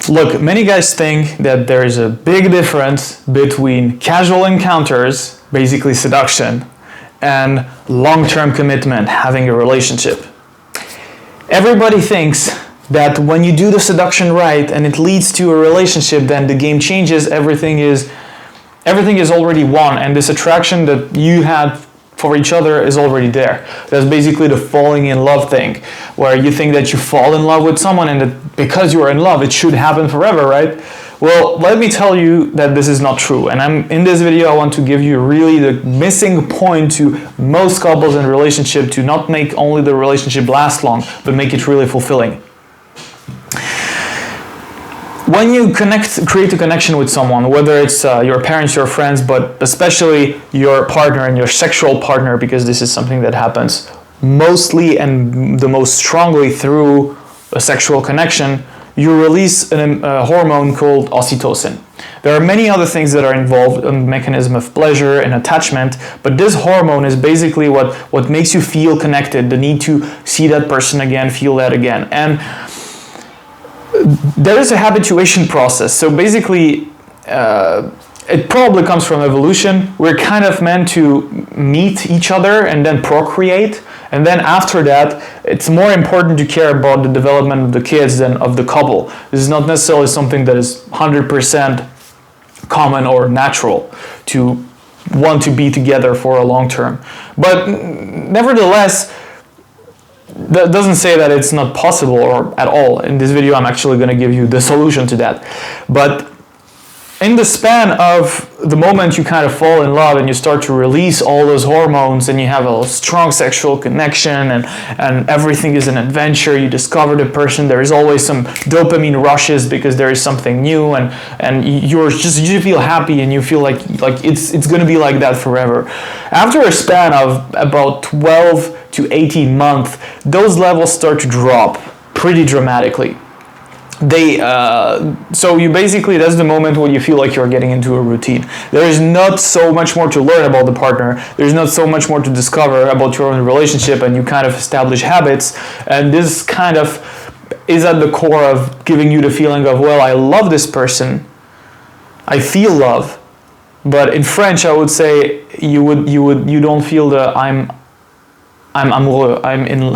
Look, many guys think that there is a big difference between casual encounters, basically seduction, and long-term commitment, having a relationship. Everybody thinks that when you do the seduction right and it leads to a relationship, then the game changes, everything is already won, and this attraction that you had for each other is already there. That's basically the falling in love thing, where you think that you fall in love with someone and that because you are in love, it should happen forever, right? Well, let me tell you that this is not true. And in this video, I want to give you really the missing point to most couples in a relationship to not make only the relationship last long, but make it really fulfilling. When you create a connection with someone, whether it's your parents, your friends, but especially your partner and your sexual partner, because this is something that happens mostly and the most strongly through a sexual connection, you release a hormone called oxytocin. There are many other things that are involved in the mechanism of pleasure and attachment, but this hormone is basically what makes you feel connected, the need to see that person again, feel that again. And there is a habituation process. So basically, it probably comes from evolution. We're kind of meant to meet each other and then procreate. And then after that, it's more important to care about the development of the kids than of the couple. This is not necessarily something that is 100% common or natural to want to be together for a long term. But nevertheless, that doesn't say that it's not possible or at all. In this video, I'm actually going to give you the solution to that. But in the span of the moment you kind of fall in love and you start to release all those hormones and you have a strong sexual connection and everything is an adventure, you discover the person, there is always some dopamine rushes because there is something new and you feel happy and you feel like it's going to be like that forever. After a span of about 12 to 18 months, those levels start to drop pretty dramatically. So you basically, that's the moment when you feel like you're getting into a routine. There is not so much more to learn about the partner. There's not so much more to discover about your own relationship, and you kind of establish habits. And this kind of is at the core of giving you the feeling of, well, I love this person. I feel love. But in French, I would say you don't feel the I'm amoureux. I'm in.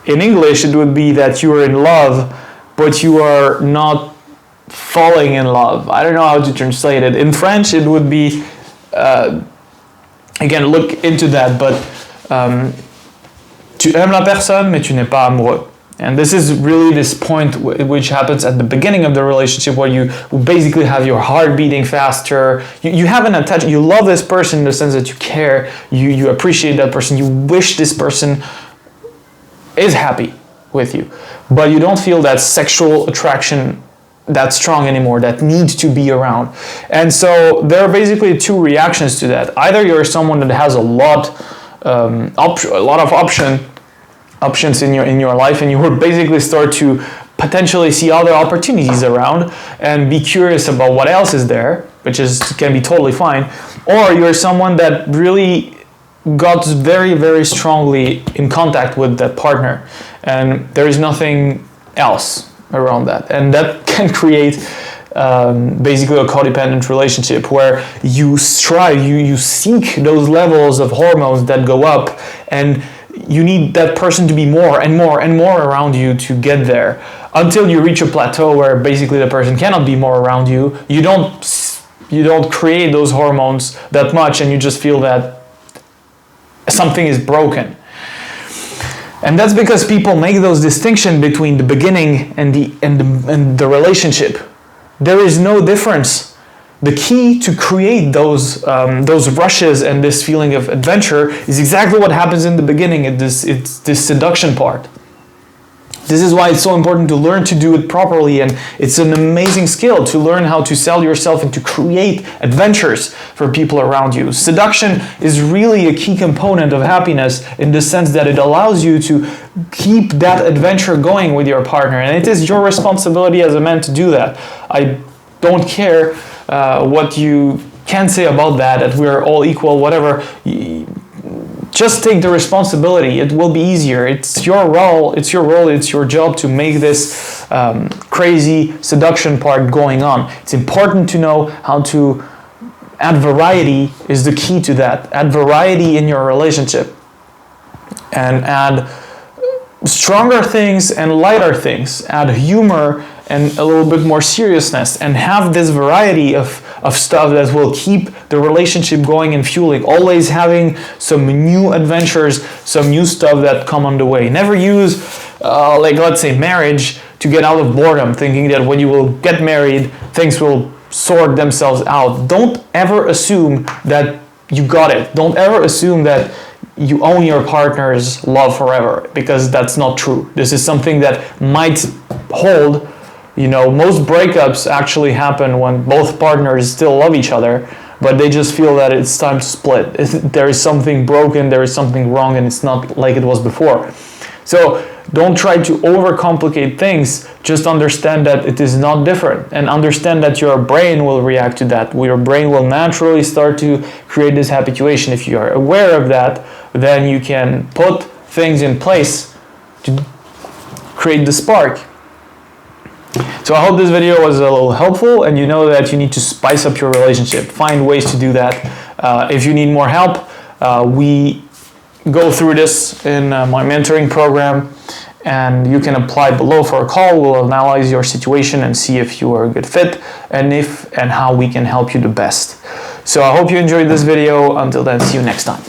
In English, it would be that you are in love, but you are not falling in love. I don't know how to translate it. In French, it would be, again, look into that, but tu aimes la personne, mais tu n'es pas amoureux. And this is really this point which happens at the beginning of the relationship where you basically have your heart beating faster. You have an attachment. You love this person in the sense that you care. You appreciate that person. You wish this person is happy with you, but you don't feel that sexual attraction that strong anymore, that needs to be around. And so there are basically two reactions to that. Either you're someone that has a lot of options in your life, and you would basically start to potentially see other opportunities around and be curious about what else is there, which can be totally fine. Or you're someone that really got very, very strongly in contact with that partner, and there is nothing else around that, and that can create basically a codependent relationship where you strive, you seek those levels of hormones that go up, and you need that person to be more and more and more around you to get there, until you reach a plateau where basically the person cannot be more around you. You don't create those hormones that much, and you just feel that something is broken. And that's because people make those distinctions between the beginning and the relationship. There is no difference. The key to create those rushes and this feeling of adventure is exactly what happens in the beginning. It's this seduction part. This is why it's so important to learn to do it properly, and it's an amazing skill to learn how to sell yourself and to create adventures for people around you. Seduction is really a key component of happiness in the sense that it allows you to keep that adventure going with your partner, and it is your responsibility as a man to do that. I don't care what you can say about that we're all equal, whatever. Just take the responsibility. It will be easier. It's your role. It's your job to make this crazy seduction part going on. It's important to know how to add variety is the key to that. Add variety in your relationship and add stronger things and lighter things. Add humor and a little bit more seriousness, and have this variety of stuff that will keep the relationship going and fueling. Always having some new adventures, some new stuff that come on the way. Never use, like let's say marriage, to get out of boredom, thinking that when you will get married, things will sort themselves out. Don't ever assume that you got it. Don't ever assume that you own your partner's love forever, because that's not true. This is something that might hold. You know, most breakups actually happen when both partners still love each other, but they just feel that it's time to split. There is something broken, there is something wrong, and it's not like it was before. So don't try to overcomplicate things. Just understand that it is not different, and understand that your brain will react to that. Your brain will naturally start to create this habituation. If you are aware of that, then you can put things in place to create the spark. So I hope this video was a little helpful, and you know that you need to spice up your relationship. Find ways to do that. If you need more help, we go through this in my mentoring program, and you can apply below for a call. We'll analyze your situation and see if you are a good fit, and how we can help you the best. So I hope you enjoyed this video. Until then, see you next time.